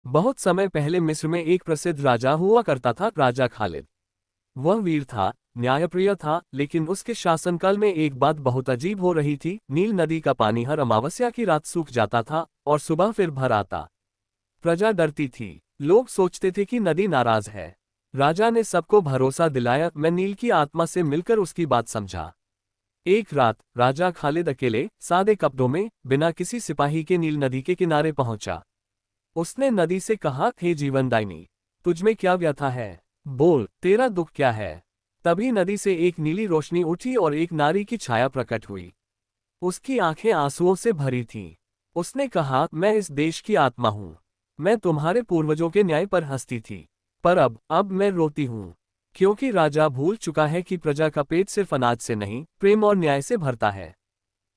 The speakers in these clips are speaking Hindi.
बहुत समय पहले मिस्र में एक प्रसिद्ध राजा हुआ करता था, राजा खालिद। वह वीर था, न्यायप्रिय था, लेकिन उसके शासनकाल में एक बात बहुत अजीब हो रही थी। नील नदी का पानी हर अमावस्या की रात सूख जाता था और सुबह फिर भर आता। प्रजा डरती थी। लोग सोचते थे कि नदी नाराज है। राजा ने सबको भरोसा दिलाया, मैं नील की आत्मा से मिलकर उसकी बात समझा। एक रात राजा खालिद अकेले सादे कपड़ों में बिना किसी सिपाही के नील नदी के किनारे पहुंचा। उसने नदी से कहा, हे जीवनदायिनी, तुझमें क्या व्यथा है? बोल, तेरा दुख क्या है? तभी नदी से एक नीली रोशनी उठी और एक नारी की छाया प्रकट हुई। उसकी आंखें आंसुओं से भरी थीं। उसने कहा, मैं इस देश की आत्मा हूं। मैं तुम्हारे पूर्वजों के न्याय पर हंसती थी, पर अब मैं रोती हूं, क्योंकि राजा भूल चुका है कि प्रजा का पेट सिर्फ अनाज से नहीं, प्रेम और न्याय से भरता है।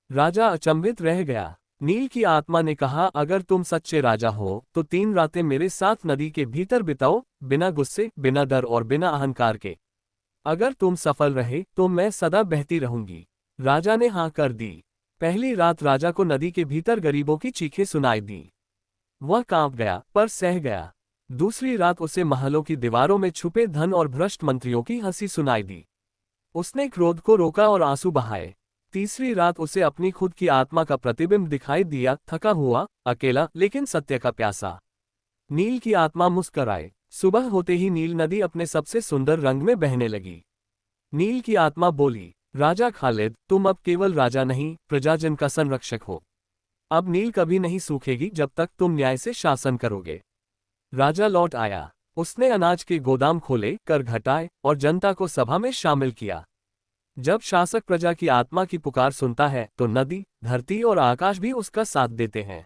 राजा अचंभित रह गया। नील की आत्मा ने कहा, अगर तुम सच्चे राजा हो तो 3 रातें मेरे साथ नदी के भीतर बिताओ, बिना गुस्से, बिना डर और बिना अहंकार के। अगर तुम सफल रहे तो मैं सदा बहती रहूंगी। राजा ने हाँ कर दी। पहली रात राजा को नदी के भीतर गरीबों की चीखें सुनाई दी। वह कांप गया, पर सह गया। दूसरी रात उसे महलों की दीवारों में छुपे धन और भ्रष्ट मंत्रियों की हंसी सुनाई दी। उसने क्रोध को रोका और आंसू बहाए। तीसरी रात उसे अपनी खुद की आत्मा का प्रतिबिंब दिखाई दिया, थका हुआ, अकेला, लेकिन सत्य का प्यासा। नील की आत्मा मुस्कराए। सुबह होते ही नील नदी अपने सबसे सुंदर रंग में बहने लगी। नील की आत्मा बोली, राजा खालिद, तुम अब केवल राजा नहीं, प्रजाजन का संरक्षक हो। अब नील कभी नहीं सूखेगी जब तक तुम न्याय से शासन करोगे। राजा लौट आया। उसने अनाज के गोदाम खोले, कर घटाए और जनता को सभा में शामिल किया। जब शासक प्रजा की आत्मा की पुकार सुनता है तो नदी, धरती और आकाश भी उसका साथ देते हैं।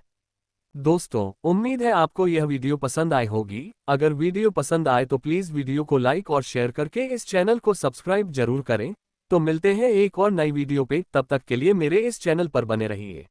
दोस्तों, उम्मीद है आपको यह वीडियो पसंद आई होगी। अगर वीडियो पसंद आए तो प्लीज वीडियो को लाइक और शेयर करके इस चैनल को सब्सक्राइब जरूर करें। तो मिलते हैं एक और नई वीडियो पे, तब तक के लिए मेरे इस चैनल पर बने रहिए।